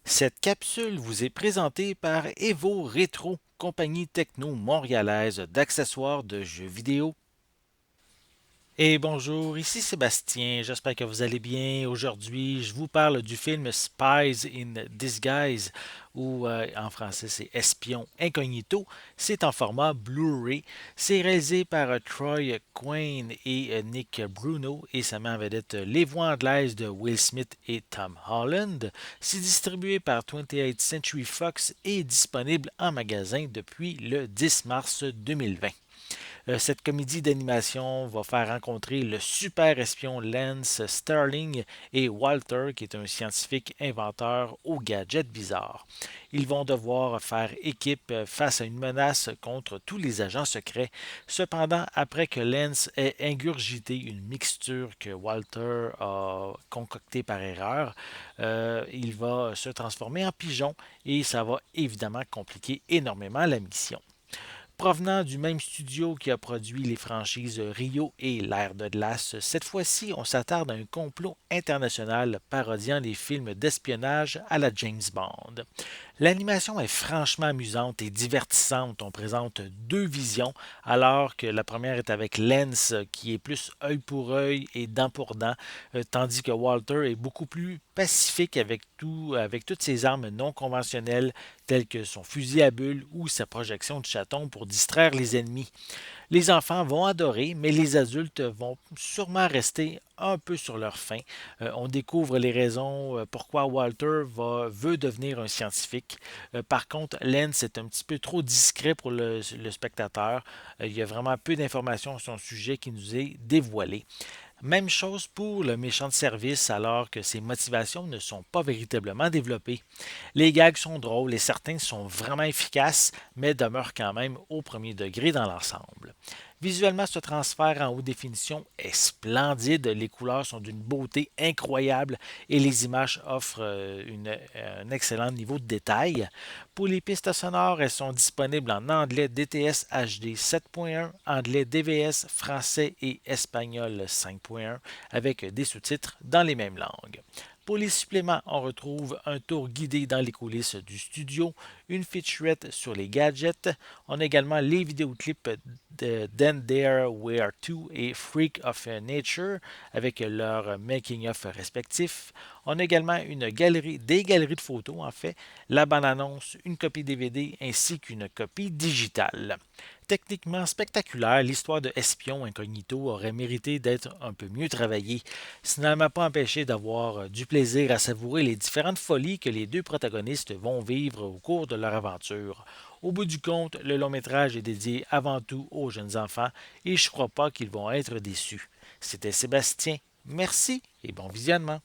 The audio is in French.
Cette capsule vous est présentée par Evo Rétro, compagnie techno montréalaise d'accessoires de jeux vidéo. Et bonjour, ici Sébastien, j'espère que vous allez bien. Aujourd'hui, je vous parle du film Spies in Disguise, ou en français c'est Espion Incognito. C'est en format Blu-ray. C'est réalisé par Troy Quinn et Nick Bruno et ça met en vedette les voix anglaises de Will Smith et Tom Holland. C'est distribué par 28th Century Fox et disponible en magasin depuis le 10 mars 2020. Cette comédie d'animation va faire rencontrer le super espion Lance Sterling et Walter, qui est un scientifique inventeur aux gadgets bizarres. Ils vont devoir faire équipe face à une menace contre tous les agents secrets. Cependant, après que Lance ait ingurgité une mixture que Walter a concoctée par erreur, il va se transformer en pigeon et ça va évidemment compliquer énormément la mission. Provenant du même studio qui a produit les franchises Rio et L'Air de glace, cette fois-ci, on s'attarde à un complot international parodiant les films d'espionnage à la James Bond. L'animation est franchement amusante et divertissante. On présente deux visions, alors que la première est avec Lens, qui est plus œil pour œil et dent pour dent, tandis que Walter est beaucoup plus pacifique avec toutes ses armes non conventionnelles, telles que son fusil à bulles ou sa projection de chaton pour distraire les ennemis. Les enfants vont adorer, mais les adultes vont sûrement rester un peu sur leur faim. On découvre les raisons pourquoi Walter veut devenir un scientifique. Par contre, Lance est un petit peu trop discret pour le spectateur. Il y a vraiment peu d'informations sur son sujet qui nous est dévoilé. Même chose pour le méchant de service alors que ses motivations ne sont pas véritablement développées. Les gags sont drôles et certains sont vraiment efficaces, mais demeurent quand même au premier degré dans l'ensemble. Visuellement, ce transfert en haute définition est splendide. Les couleurs sont d'une beauté incroyable et les images offrent un excellent niveau de détail. Pour les pistes sonores, elles sont disponibles en anglais DTS HD 7.1, anglais DVS, français et espagnol 5.1 avec des sous-titres dans les mêmes langues. Pour les suppléments, on retrouve un tour guidé dans les coulisses du studio, une featurette sur les gadgets. On a également les vidéoclips de Then There Were Two et Freak of Nature avec leurs making-of respectifs. On a également des galeries de photos en fait, la bande-annonce, une copie DVD ainsi qu'une copie digitale. Techniquement spectaculaire, l'histoire de Espion Incognito aurait mérité d'être un peu mieux travaillée. Cela ne m'a pas empêché d'avoir du plaisir à savourer les différentes folies que les deux protagonistes vont vivre au cours de leur aventure. Au bout du compte, le long métrage est dédié avant tout aux jeunes enfants et je ne crois pas qu'ils vont être déçus. C'était Sébastien. Merci et bon visionnement.